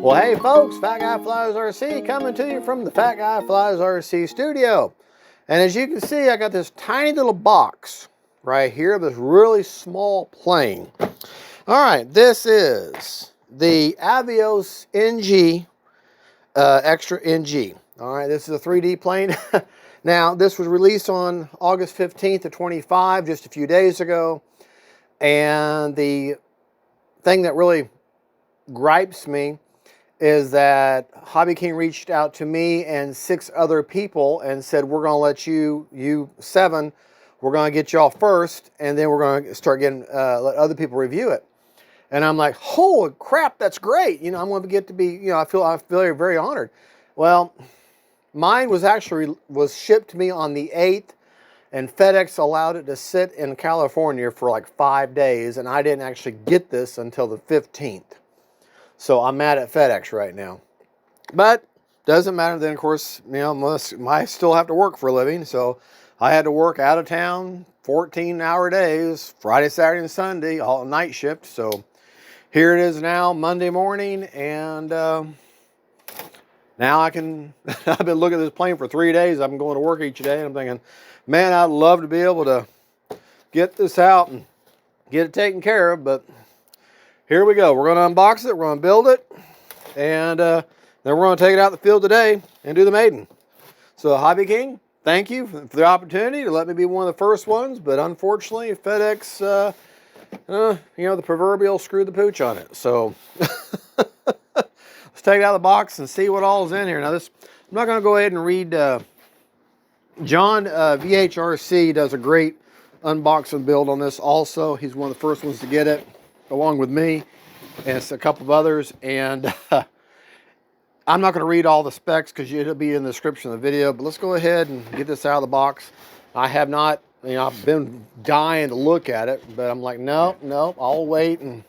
Well, hey folks, Fat Guy Flies RC coming to you from the Fat Guy Flies RC studio. And as you can see, I got this tiny little box right here, this really small plane. All right, this is the Avios NG, Extra NG. All right, this is a 3D plane. Now, this was released on August 15th of 25, just a few days ago. And the thing that really gripes me is that Hobby King reached out to me and 6 other people and said, we're going to let you 7, we're going to get y'all first, and then we're going to start getting, let other people review it. And I'm like, holy crap, that's great. You know, I'm going to get to be, you know, I feel very, very honored. Well, mine was shipped to me on the 8th, and FedEx allowed it to sit in California for like 5 days, and I didn't actually get this until the 15th. So I'm mad at FedEx right now. But doesn't matter then, of course, you know, I still have to work for a living. So I had to work out of town, 14-hour days, Friday, Saturday, and Sunday, all night shift. So here it is now, Monday morning, and now I can, I've been looking at this plane for 3 days. I've been going to work each day, and I'm thinking, man, I'd love to be able to get this out and get it taken care of, but here we go. We're going to unbox it, we're going to build it, and then we're going to take it out in the field today and do the maiden. So Hobby King, thank you for the opportunity to let me be one of the first ones, but unfortunately FedEx, you know, the proverbial screw the pooch on it. So let's take it out of the box and see what all is in here. Now this, I'm not going to go ahead and read, John VHRC does a great unboxing build on this also. He's one of the first ones to get it, along with me and a couple of others. And I'm not going to read all the specs because it'll be in the description of the video, but let's go ahead and get this out of the box. I have not, you know, I've been dying to look at it, but I'm like, nope, I'll wait and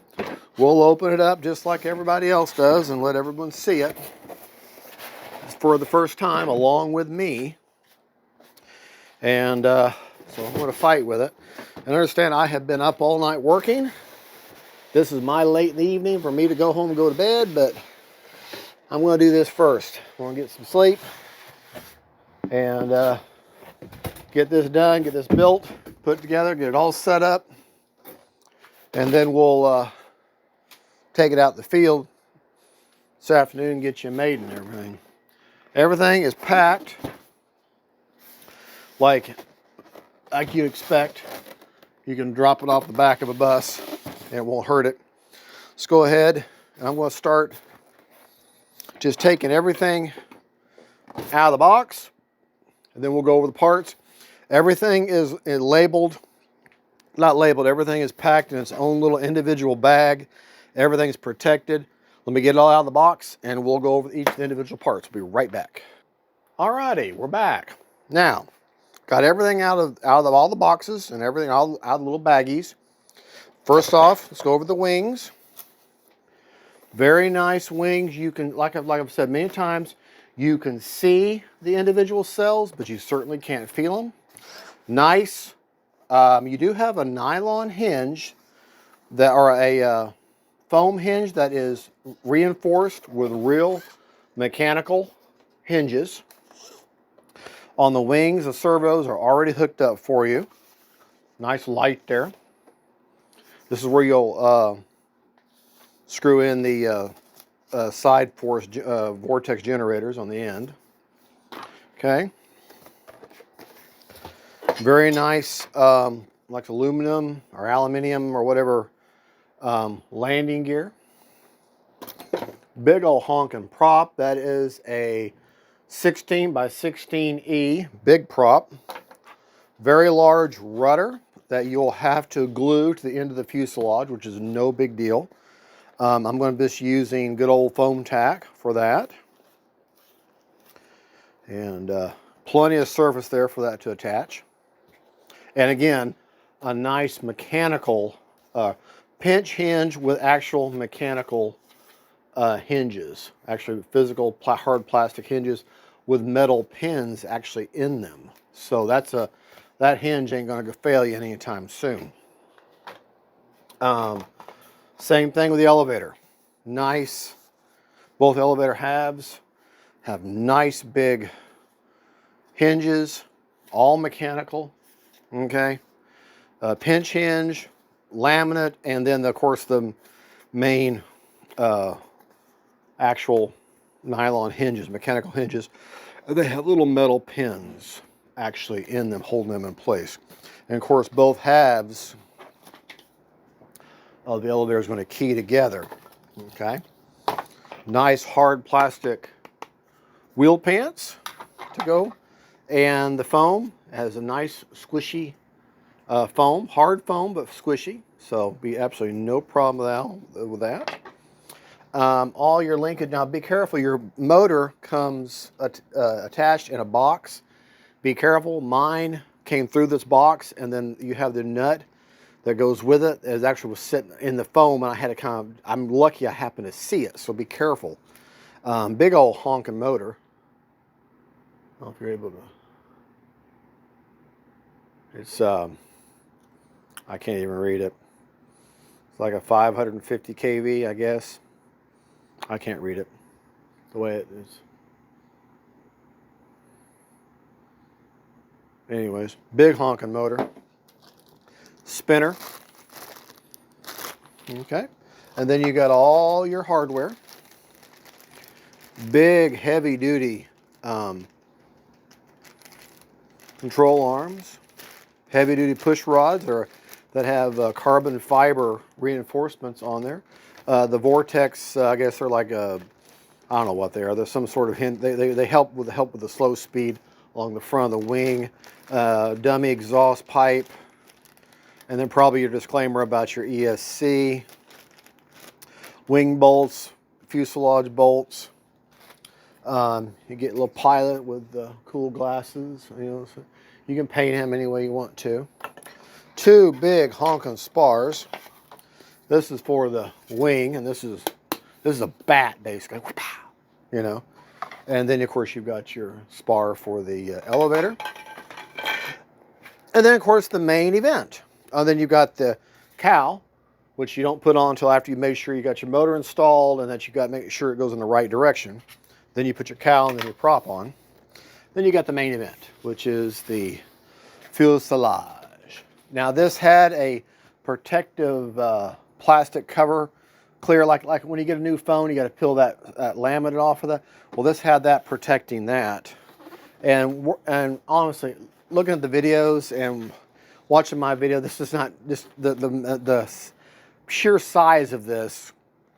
we'll open it up just like everybody else does and let everyone see it for the first time along with me. And so I'm going to fight with it. And understand I have been up all night working. This is my late in the evening for me to go home and go to bed, but I'm going to do this first. I'm going to get some sleep and get this done, get this built, put together, get it all set up, and then we'll take it out in the field this afternoon and get you made and everything. Everything is packed like you'd expect. You can drop it off the back of a bus and it won't hurt it. Let's go ahead and I'm going to start just taking everything out of the box, and then we'll go over the parts. Everything is labeled, not labeled, everything is packed in its own little individual bag. Everything's protected. Let me get it all out of the box and we'll go over each of the individual parts. We'll be right back. Alrighty, we're back. Now, got everything out of all the boxes and everything out of the little baggies. First off, let's go over the wings. Very nice wings. You can, like I've said many times, you can see the individual cells, but you certainly can't feel them. Nice. You do have a nylon hinge that, or a foam hinge that is reinforced with real mechanical hinges. On the wings, the servos are already hooked up for you. Nice light there. This is where you'll screw in the side force vortex generators on the end. Okay. Very nice, like aluminum or aluminium or whatever landing gear. Big old honking prop. That is a 16 by 16E big prop. Very large rudder that you'll have to glue to the end of the fuselage, which is no big deal. I'm going to be just using good old foam tack for that. And plenty of surface there for that to attach. And again, a nice mechanical pinch hinge with actual mechanical hinges. Actually physical hard plastic hinges with metal pins actually in them. So that hinge ain't going to fail you anytime soon. Same thing with the elevator. Nice Both elevator halves have nice big hinges, all mechanical, okay? Pinch hinge, laminate, and then of course the main actual nylon hinges, mechanical hinges. They have little metal pins actually in them, holding them in place. And of course both halves of the elevator is going to key together, okay? Nice hard plastic wheel pants to go, and the foam has a nice squishy foam, hard foam but squishy, so be absolutely no problem with that. All your linkage, now be careful, your motor comes attached in a box. Be careful, mine came through this box, and then you have the nut that goes with it. It actually was sitting in the foam, and I had to I'm lucky I happened to see it, so be careful. Big old honking motor. I don't know if you're able to. It's, I can't even read it. It's like a 550 kV, I guess. I can't read it the way it is. Anyways, big honking motor. Spinner. Okay. And then you got all your hardware. Big, heavy duty control arms. Heavy duty push rods that have carbon fiber reinforcements on there. The Vortex, I guess they're like I don't know what they are. There's some sort of hint. They help with the slow speed along the front of the wing. Dummy exhaust pipe. And then probably your disclaimer about your ESC. Wing bolts, fuselage bolts. You get a little pilot with cool glasses. You know, so you can paint him any way you want to. Two big honking spars. This is for the wing, and this is a bat basically. You know, and then of course you've got your spar for the elevator, and then of course the main event. Then you've got the cowl, which you don't put on until after you make sure you got your motor installed and that you got to make sure it goes in the right direction. Then you put your cowl and then your prop on. Then you got the main event, which is the fuselage. Now this had a protective plastic cover, clear, like when you get a new phone, you got to peel that laminate off of that. Well, this had that protecting that. And honestly, looking at the videos and watching my video, this is not just the sheer size of this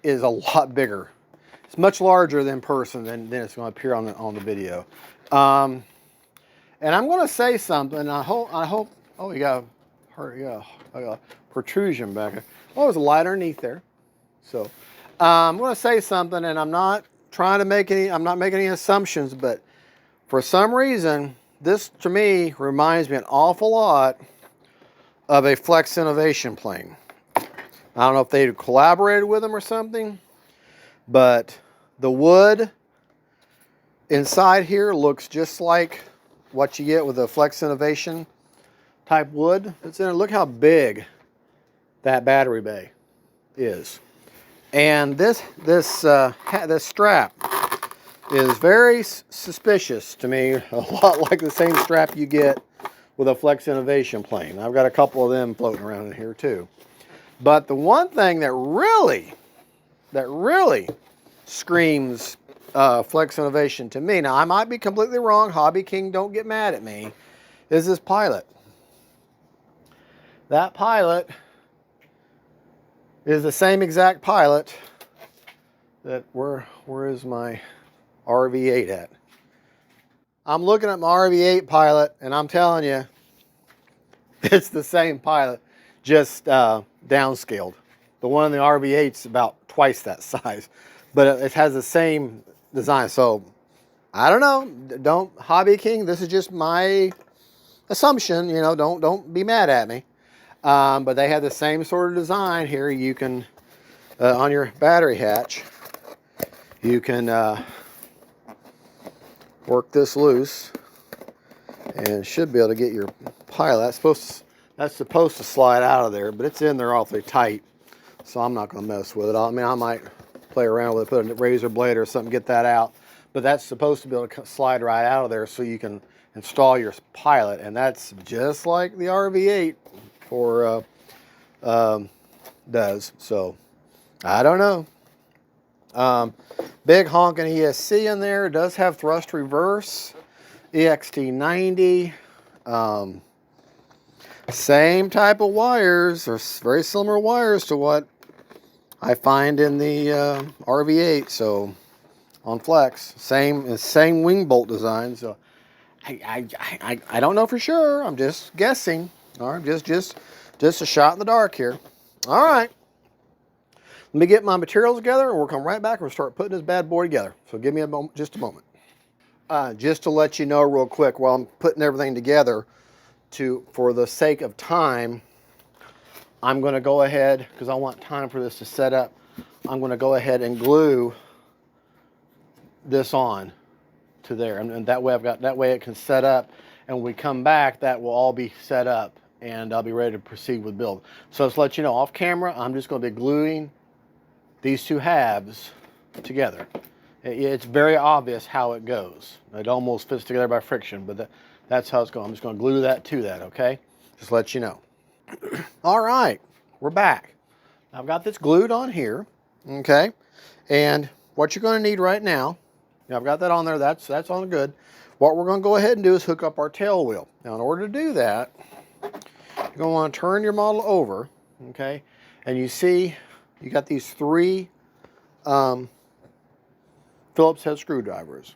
is a lot bigger. It's much larger in person than it's going to appear on the video. And I'm going to say something. I hope. Oh, you got a protrusion back there. Oh, there's a light underneath there. So I'm going to say something, and I'm not trying to make any. I'm not making any assumptions, but for some reason, this to me reminds me an awful lot of a Flex Innovation plane. I don't know if they collaborated with them or something, but the wood inside here looks just like what you get with a Flex Innovation type wood that's in it. Look how big that battery bay is. And this strap is very suspicious to me, a lot like the same strap you get with a Flex Innovation plane. I've got a couple of them floating around in here too. But the one thing that really screams Flex Innovation to me, now I might be completely wrong, Hobby King, don't get mad at me, is this pilot. That pilot is the same exact pilot that, where is my RV8 at? I'm looking at my RV8 pilot, and I'm telling you, it's the same pilot, just downscaled. The one in the RV8's about twice that size, but it has the same design. So I don't know. Don't, Hobby King, this is just my assumption. You know, don't be mad at me. But they have the same sort of design here. You can on your battery hatch, you can work this loose and should be able to get your pilot. That's supposed to slide out of there, but it's in there awfully tight, so I'm not going to mess with it. I mean, I might play around with it, put a razor blade or something, get that out. But that's supposed to be able to slide right out of there so you can install your pilot, and that's just like the RV8 for does. So I don't know. Big honking ESC in there. It does have thrust reverse, EXT90. Same type of wires, or very similar wires to what I find in the RV8. So on Flex, same wing bolt design. So I don't know for sure. I'm just guessing. All right, just a shot in the dark here. All right. Let me get my materials together, and we'll come right back and we'll start putting this bad boy together. So give me a moment, just a moment. Just to let you know real quick, while I'm putting everything together, for the sake of time, I'm going to go ahead, because I want time for this to set up, I'm going to go ahead and glue this on to there, and that way it can set up, and when we come back, that will all be set up, and I'll be ready to proceed with build. So let's let you know, off camera, I'm just going to be gluing these two halves together. It's very obvious how it goes. It almost fits together by friction, but that's how it's going. I'm just going to glue that to that, okay? Just let you know. All right, we're back. I've got this glued on here, okay? And what you're going to need right now, I've got that on there. That's on good. What we're going to go ahead and do is hook up our tail wheel. Now, in order to do that, you're going to want to turn your model over, okay? And you see, you got these 3 Phillips head screwdrivers,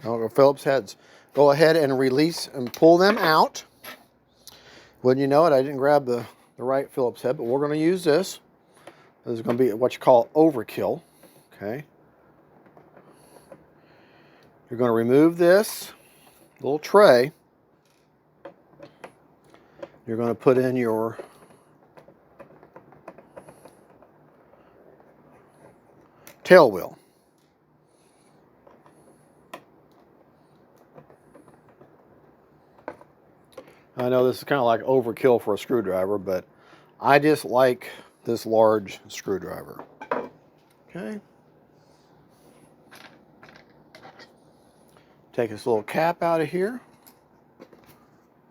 or Phillips heads. Go ahead and release and pull them out. Wouldn't you know it, I didn't grab the right Phillips head, but we're going to use this. This is going to be what you call overkill, okay? You're going to remove this little tray. You're going to put in your tail wheel. I know this is kind of like overkill for a screwdriver, but I just like this large screwdriver. Okay. Take this little cap out of here.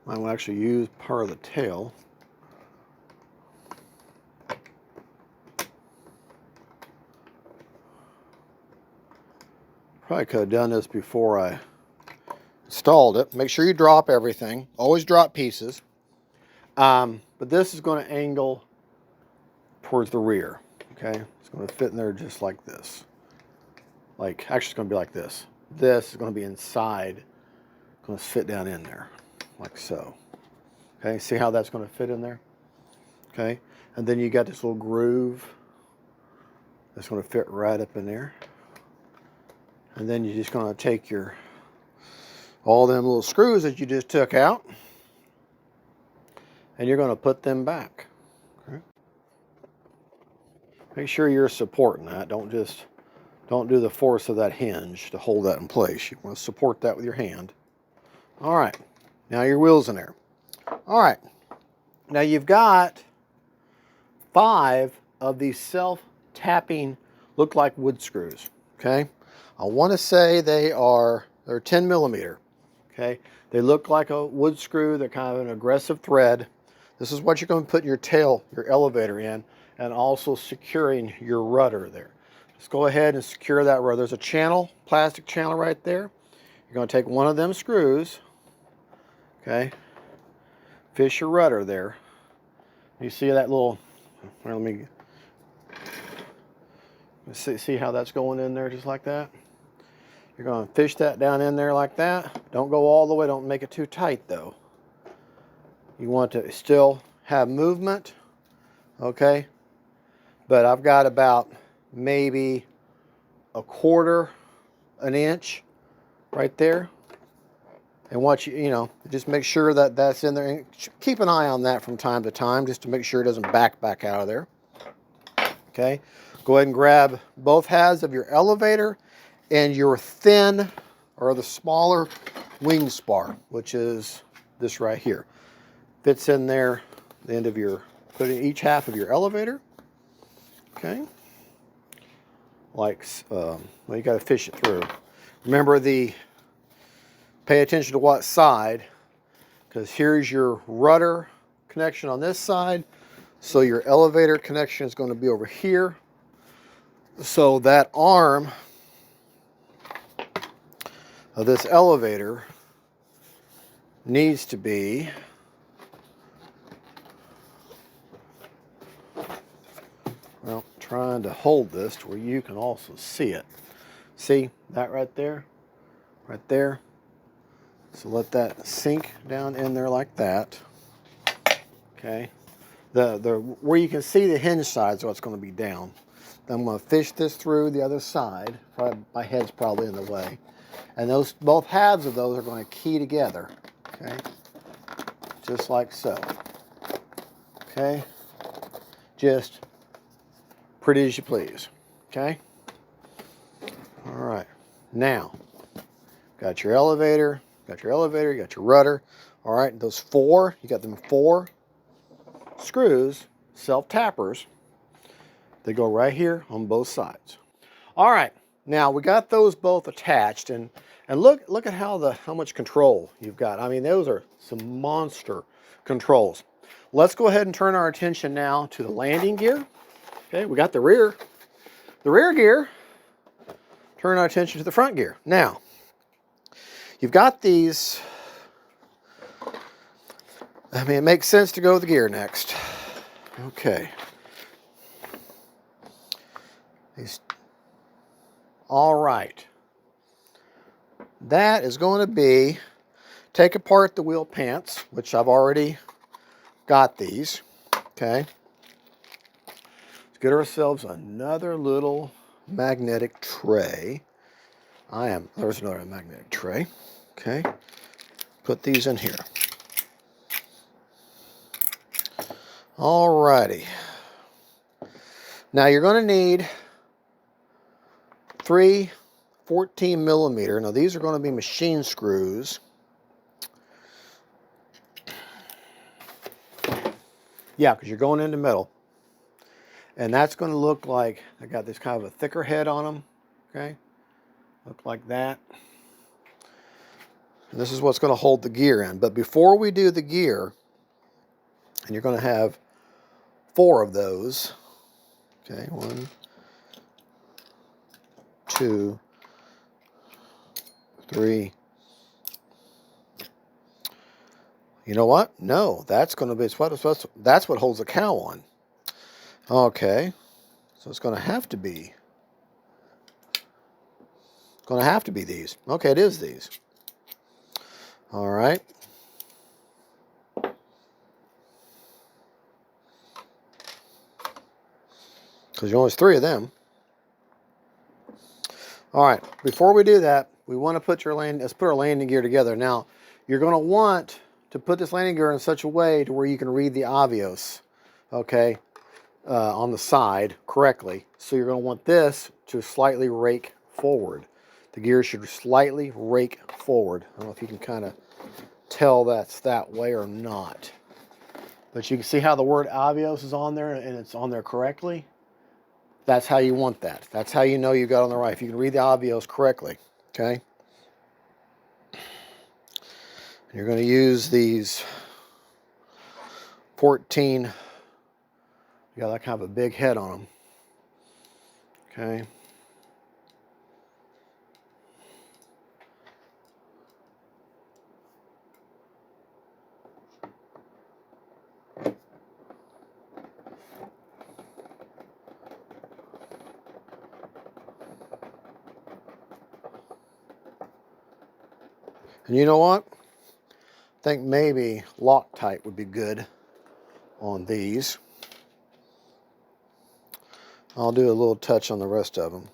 I will actually use part of the tail. Probably could have done this before I installed it. Make sure you drop everything. Always drop pieces. But this is going to angle towards the rear. Okay, it's going to fit in there just like this. Actually, it's going to be like this. This is going to be inside. It's going to fit down in there, like so. Okay, see how that's going to fit in there? Okay, and then you got this little groove that's going to fit right up in there. And then you're just going to take all them little screws that you just took out, and you're going to put them back. Okay. Make sure you're supporting that. Don't do the force of that hinge to hold that in place. You want to support that with your hand. All right, now your wheel's in there. All right, now you've got 5 of these self-tapping, look like wood screws. Okay, I want to say they're 10 millimeter. Okay, they look like a wood screw. They're kind of an aggressive thread. This is what you're going to put your tail, your elevator in, and also securing your rudder there. Just go ahead and secure that rudder. There's a channel, plastic channel right there. You're going to take one of them screws, okay, fish your rudder there. You see that little, let me see how that's going in there just like that. You're going to fish that down in there like that. Don't go all the way. Don't make it too tight, though. You want to still have movement, okay? But I've got about maybe 1/4 inch right there. And what you know, just make sure that that's in there. And keep an eye on that from time to time, just to make sure it doesn't back out of there. Okay? Go ahead and grab both halves of your elevator and your thin, or the smaller wing spar, which is this right here. Fits in there, the end of your, put in each half of your elevator. Okay. like, well, you got to fish it through. Remember pay attention to what side, because here's your rudder connection on this side. So your elevator connection is going to be over here. So that arm of this elevator needs to be trying to hold this to where you can also see it. See that right there? Right there. So let that sink down in there like that. Okay. Where you can see the hinge side is what's going to be down. Then I'm going to fish this through the other side. My head's probably in the way. And both halves of those are going to key together. Okay. Just like so. Okay. Just pretty as you please. Okay. All right. Now, got your elevator, you got your rudder. All right. Those four, you got them 4 screws, self-tappers. They go right here on both sides. All right. Now we got those both attached, and look at how much control you've got. I mean, those are some monster controls. Let's go ahead and turn our attention now to the landing gear. Okay, we got the rear gear. Turn our attention to the front gear. Now, you've got these. I mean, it makes sense to go with the gear next. Okay. All right. That is going to be, take apart the wheel pants, which I've already got these. Okay. Let's get ourselves another little magnetic tray. There's another magnetic tray. Okay. Put these in here. All righty. Now you're going to need 3 14 millimeter. Now these are going to be machine screws. Yeah, because you're going into metal. And that's going to look like, I got this kind of a thicker head on them. Okay. Look like that. And this is what's going to hold the gear in. But before we do the gear, and you're going to have 4 of those. Okay, 1, 2, 3. You know what? No, that's going to be that's what holds the cowl on. Okay, so it's going to have to be. It's going to have to be these. Okay, it is these. All right. Because there's only 3 of them. All right, before we do that, we want to let's put our landing gear together. Now, you're going to want to put this landing gear in such a way to where you can read the Avios, okay, on the side correctly. So you're going to want this to slightly rake forward. The gear should slightly rake forward. I don't know if you can kind of tell that's that way or not. But you can see how the word Avios is on there, and it's on there correctly. That's how you want that. That's how you know you got on the right. If you can read the Avios correctly, okay? You're going to use these 14. You got that kind of a big head on them. Okay. And you know what? I think maybe Loctite would be good on these. I'll do a little touch on the rest of them.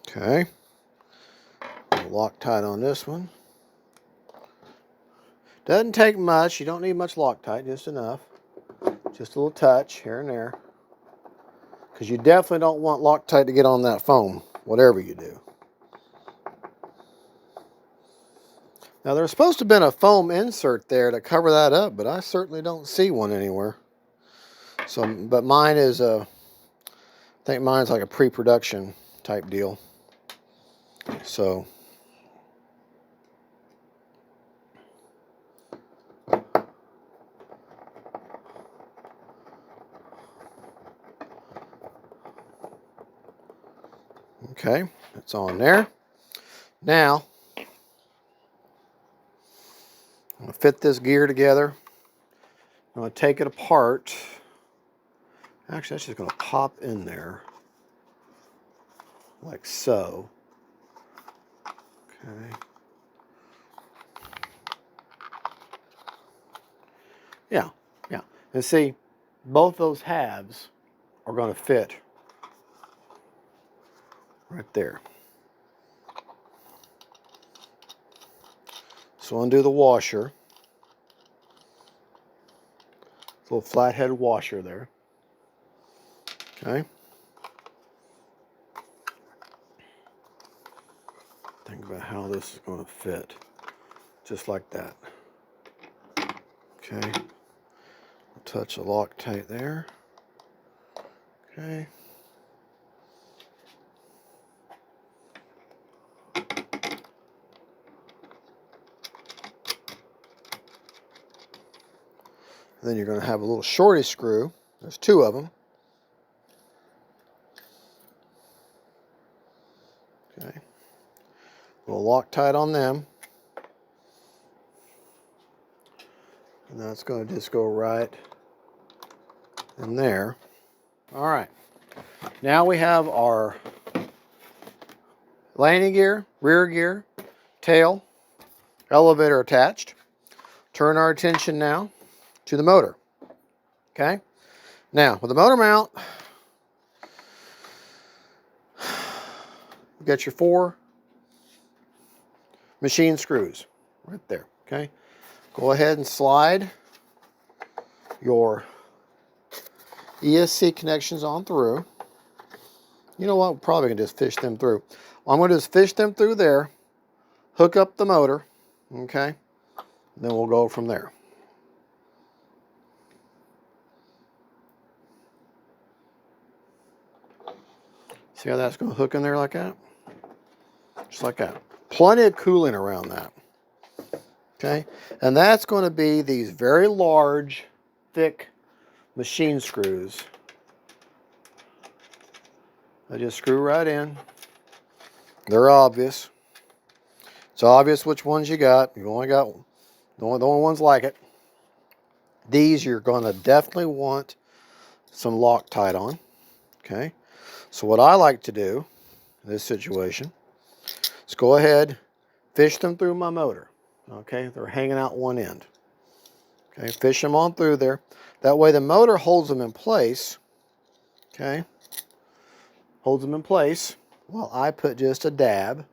Okay. Loctite on this one. Doesn't take much. You don't need much Loctite, just enough. Just a little touch here and there. because you definitely don't want Loctite to get on that foam, whatever you do. Now there's supposed to have been a foam insert there to cover that up, but I certainly don't see one anywhere. So, but mine is I think mine's like a pre-production type deal. So okay, it's on there. Now I'm going to fit this gear together. I'm going to take it apart. Actually, that's just going to pop in there like so. Okay. Yeah. And see, both those halves are going to fit right there. So undo the washer. Little flathead washer there. Okay. Think about how this is going to fit. Just like that. Okay. Touch the Loctite there. Okay. Then you're going to have a little shorty screw. There's two of them. Okay. A little Loctite on them. And that's going to just go right in there. All right. Now we have our landing gear, rear gear, tail, elevator attached. Turn our attention now to the motor. Okay. Now with the motor mount, you got your 4 machine screws right there. Okay. Go ahead and slide your ESC connections on through. You know what? We're probably going to just fish them through. Well, I'm going to just fish them through there, hook up the motor, okay? Then we'll go from there. See how that's going to hook in there like that? Just like that. Plenty of cooling around that. Okay? And that's going to be these very large, thick machine screws. I just screw right in. They're obvious. It's obvious which ones you got. You've only got the only ones like it. These you're going to definitely want some Loctite on. Okay. So what I like to do in this situation is go ahead, fish them through my motor. Okay. They're hanging out one end. Okay. Fish them on through there. That way the motor holds them in place. Okay. Holds them in place while I put just a dab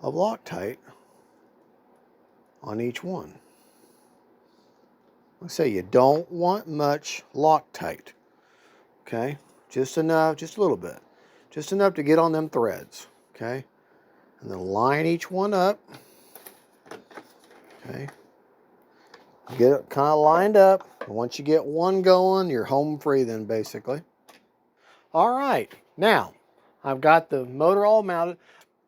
of Loctite on each one. Like I say, you don't want much Loctite. Okay, just enough, just a little bit. Just enough to get on them threads. Okay, and then line each one up. Okay, get it kind of lined up. And once you get one going, you're home free then basically. All right, now I've got the motor all mounted.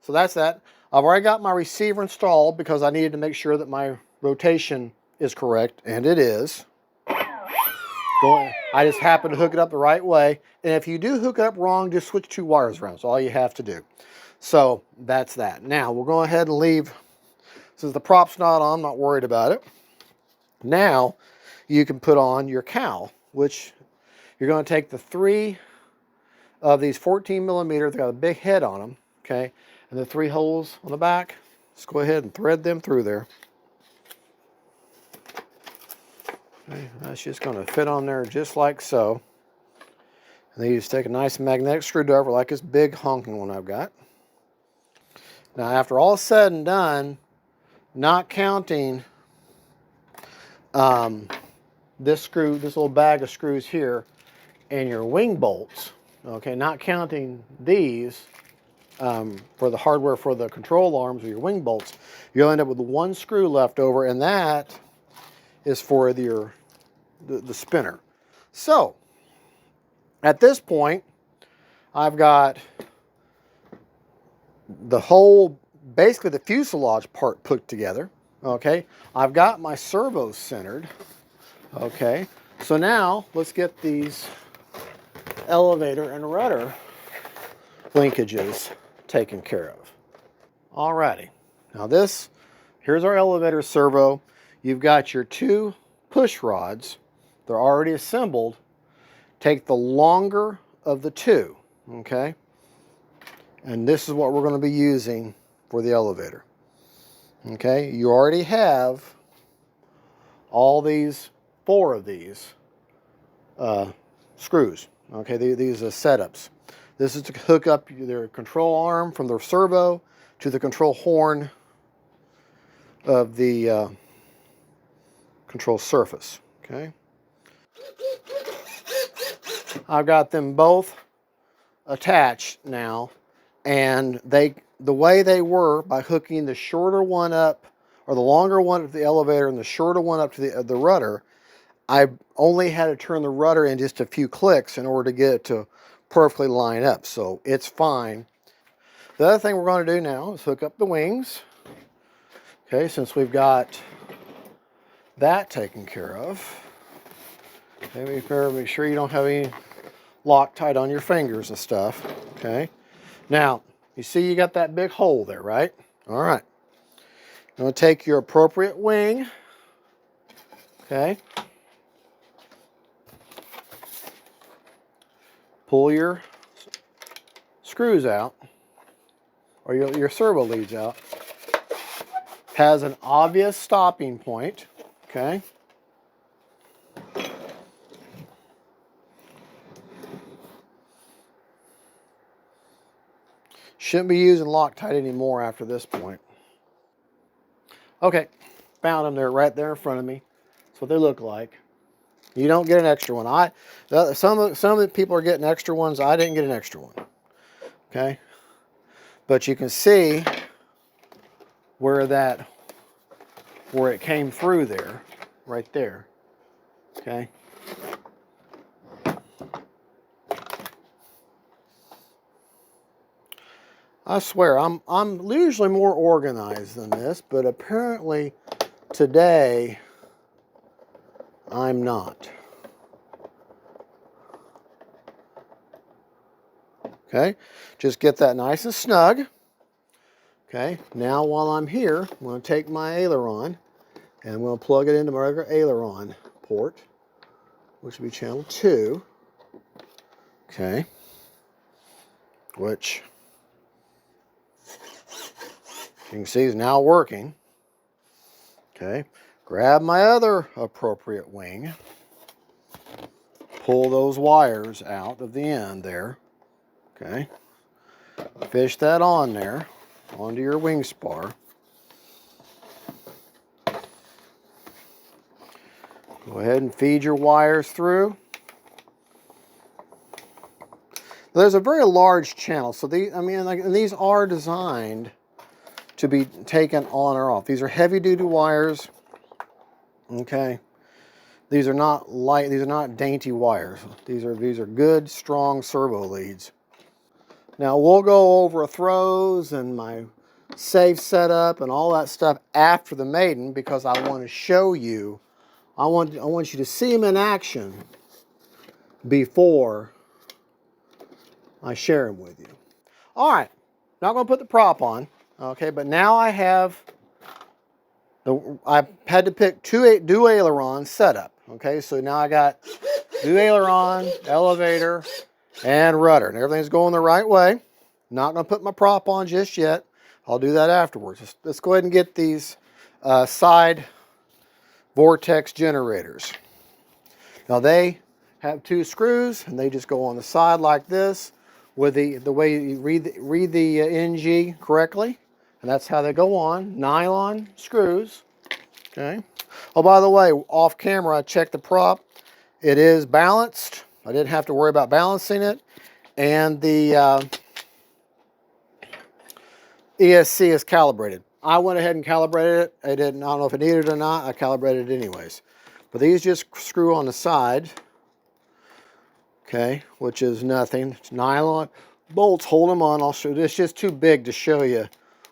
So that's that. I've already got my receiver installed because I needed to make sure that my rotation is correct, and it is. I just happen to hook it up the right way. And if you do hook it up wrong, just switch 2 wires around. That's all you have to do. So that's that. Now we'll go ahead and leave. Since the prop's not on, I'm not worried about it. Now you can put on your cowl, which you're going to take the 3 of these 14 millimeters. They've got a big head on them. Okay. And the 3 holes on the back, just go ahead and thread them through there. Okay, that's just going to fit on there just like so. And then you just take a nice magnetic screwdriver like this big honking one I've got. Now after all is said and done, not counting this screw, this little bag of screws here, and your wing bolts, okay, not counting these for the hardware for the control arms or your wing bolts, you'll end up with one screw left over, and that is for the spinner. So at this point, I've got the whole, basically the fuselage part put together. Okay, I've got my servos centered. Okay, so now let's get these elevator and rudder linkages taken care of. Alrighty, now here's our elevator servo. You've got your two push rods. They're already assembled. Take the longer of the two, okay? And this is what we're going to be using for the elevator. Okay, you already have all these, 4 of these screws. Okay, these are setups. This is to hook up their control arm from the servo to the control horn of the control surface. Okay, I've got them both attached now, and the way they were, by hooking the shorter one up, or the longer one to the elevator and the shorter one up to the rudder, I only had to turn the rudder in just a few clicks in order to get it to perfectly line up, so it's fine. The other thing we're going to do now is hook up the wings. Okay, since we've got that taken care of. Okay, make sure you don't have any Loctite on your fingers and stuff. Okay, now you see you got that big hole there, right? All right, you're going to take your appropriate wing. Okay, pull your screws out, or your servo leads out. Has an obvious stopping point. Okay, shouldn't be using Loctite anymore after this point. Okay, found them there, right there in front of me. That's what they look like. You don't get an extra one. Some of the people are getting extra ones. I didn't get an extra one. Okay, but you can see where it came through there, right there. Okay. I swear, I'm usually more organized than this, but apparently today I'm not. Okay, just get that nice and snug. Okay, now while I'm here, I'm going to take my aileron and I'm going to plug it into my regular aileron port, which will be channel 2. Okay, which you can see is now working. Okay, grab my other appropriate wing, pull those wires out of the end there. Okay, fish that on there, onto your wing spar. Go ahead and feed your wires through. There's a very large channel, so these are designed to be taken on or off. These are heavy-duty wires. Okay, these are not light. These are not dainty wires. These are good, strong servo leads. Now we'll go over throws and my safe setup and all that stuff after the maiden, because I want to show you. I want you to see them in action before I share them with you. All right, not going to put the prop on. Okay, but now I had to pick two aileron setup. Okay, so now I got two aileron, elevator, and rudder, and everything's going the right way. Not going to put my prop on just yet. I'll do that afterwards. Let's go ahead and get these side vortex generators. Now they have 2 screws, and they just go on the side like this with the way you read the NG correctly. And that's how they go on. Nylon screws. Okay. Oh, by the way, off camera, I checked the prop. It is balanced. I didn't have to worry about balancing it. and the ESC is calibrated. I went ahead and calibrated it. I don't know if it needed it or not. I calibrated it anyways. But these just screw on the side, okay, which is nothing. It's nylon bolts. Hold them on. I'll show. It's just too big to show you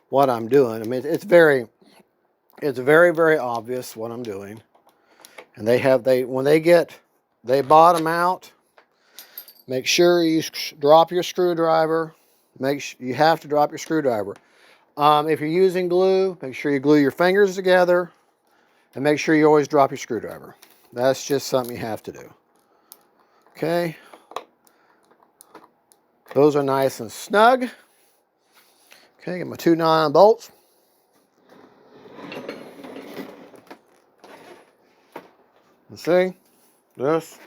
what I'm doing. I mean, it's very, very obvious what I'm doing. And when they bottom out, make sure you drop your screwdriver. You have to drop your screwdriver. If you're using glue, make sure you glue your fingers together, and make sure you always drop your screwdriver. That's just something you have to do. Okay. Those are nice and snug. Okay, get my 2 nylon bolts. And see, this,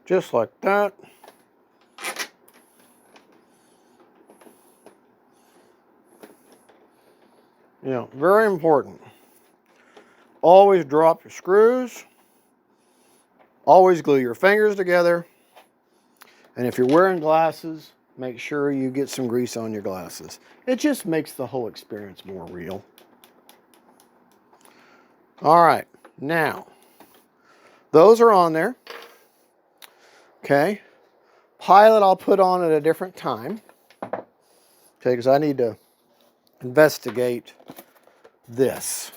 just like that. You know, very important. Always drop your screws. Always glue your fingers together. And if you're wearing glasses, make sure you get some grease on your glasses. It just makes the whole experience more real. All right, now, those are on there. Okay. Pilot I'll put on at a different time. Okay, because I need to investigate this.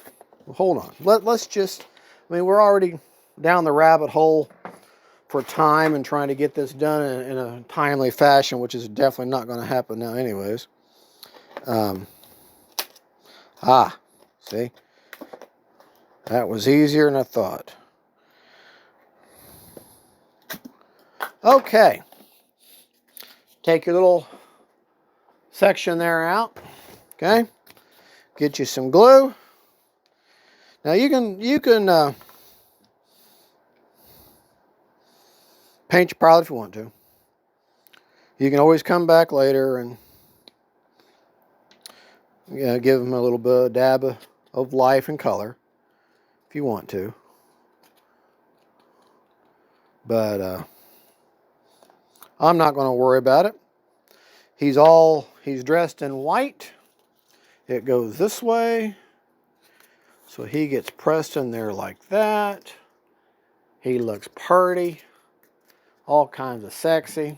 Well, hold on. Let's just, I mean, we're already down the rabbit hole for time and trying to get this done in a timely fashion, which is definitely not going to happen now anyways. See? That was easier than I thought. Okay. Take your little section there out. Okay. Get you some glue. Now you can paint your pilot if you want to. You can always come back later and give them a little bit of dab of life and color if you want to. But I'm not going to worry about it. He's dressed in white. It goes this way. So he gets pressed in there like that. He looks pretty. All kinds of sexy.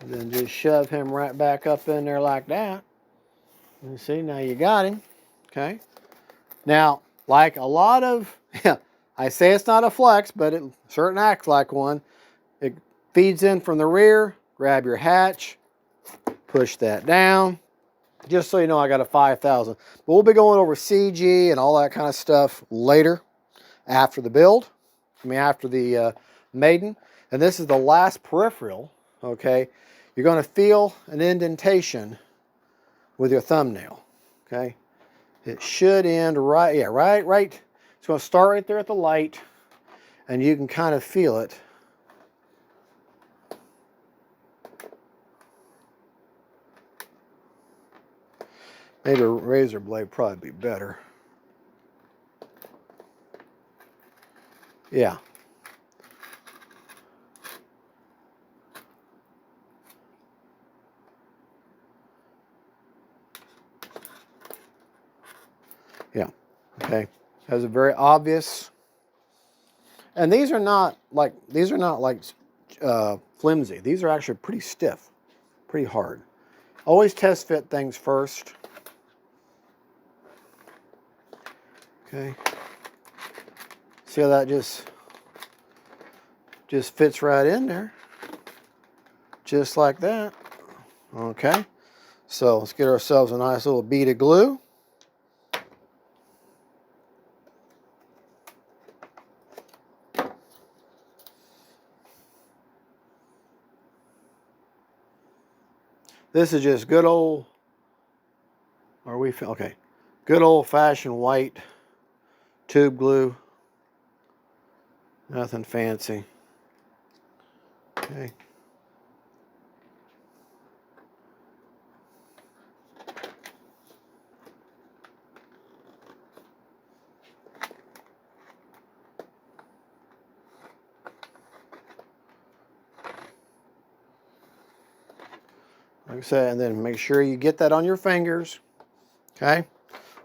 And then just shove him right back up in there like that. And see, now you got him. Okay. Now, like a lot of, I say it's not a flex, but it certainly acts like one. It feeds in from the rear. Grab your hatch. Push that down. Just so you know, I got a 5,000. But we'll be going over CG and all that kind of stuff later, after the build. I mean, after the maiden. And this is the last peripheral, okay? You're going to feel an indentation with your thumbnail, okay? It should end right, right. It's going to start right there at the light, and you can kind of feel it. Maybe a razor blade would probably be better. Yeah. Yeah. Okay. Has a very obvious. And these are not like flimsy. These are actually pretty stiff, pretty hard. Always test fit things first. Okay. See how that just fits right in there. Just like that. Okay. So let's get ourselves a nice little bead of glue. This is just good old, good old fashioned white tube glue. Nothing fancy. Okay. like I said, and then make sure you get that on your fingers. Okay,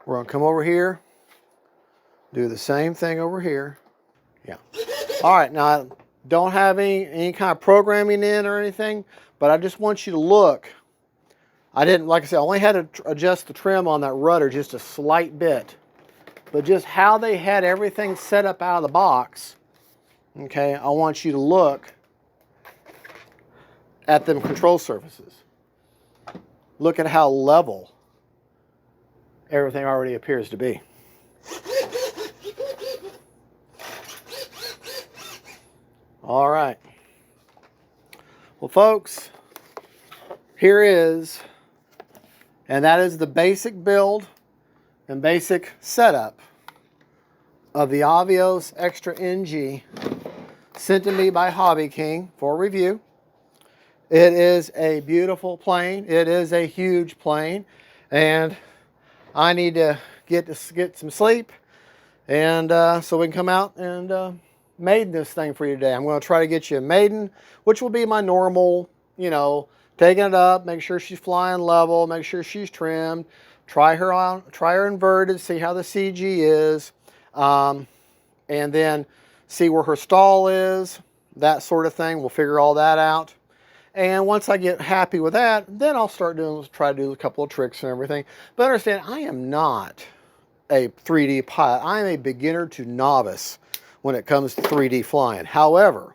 we're gonna come over here, do the same thing over here. Yeah. All right, now I don't have any kind of programming in or anything, but I just want you to look. I didn't, like I said, I only had to adjust the trim on that rudder just a slight bit, but just how they had everything set up out of the box. Okay, I want you to look at them control surfaces. Look at how level everything already appears to be. All right. Well, folks, here is, and that is the basic build and basic setup of the Avios Extra NG sent to me by Hobby King for review. It is a beautiful plane. It is a huge plane, and I need to get some sleep, and so we can come out and maiden this thing for you today. I'm going to try to get you a maiden, which will be my normal, you know, taking it up, make sure she's flying level, make sure she's trimmed, try her inverted, see how the CG is, and then see where her stall is, that sort of thing. We'll figure all that out. And once I get happy with that, then I'll try to do a couple of tricks and everything. But understand, I am not a 3D pilot. I am a beginner to novice when it comes to 3D flying. However,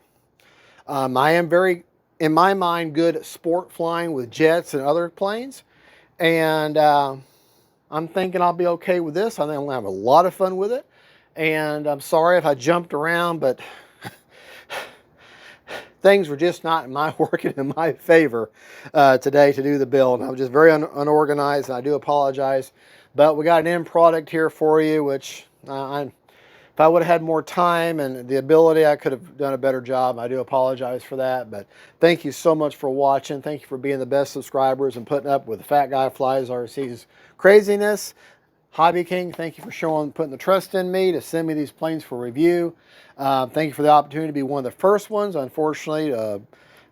I am very, in my mind, good at sport flying with jets and other planes. And I'm thinking I'll be okay with this. I think I'm going to have a lot of fun with it. And I'm sorry if I jumped around, but things were just not working in my favor today to do the build. I was just very unorganized, and I do apologize. But we got an end product here for you, which if I would have had more time and the ability, I could have done a better job. I do apologize for that. But thank you so much for watching. Thank you for being the best subscribers and putting up with the Fat Guy Flies RC's craziness. Hobby King, thank you for putting the trust in me to send me these planes for review. Thank you for the opportunity to be one of the first ones. Unfortunately,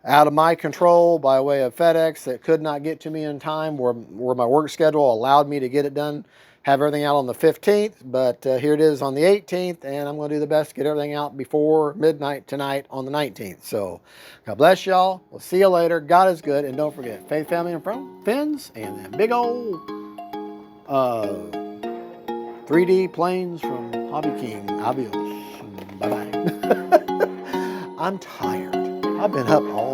out of my control by way of FedEx that could not get to me in time where my work schedule allowed me to get it done, have everything out on the 15th. But here it is on the 18th, and I'm going to do the best to get everything out before midnight tonight on the 19th. So God bless y'all. We'll see you later. God is good. And don't forget, faith, family, and friends, and then big old 3D planes from Hobby King, Avios. Bye-bye. I'm tired. I've been up all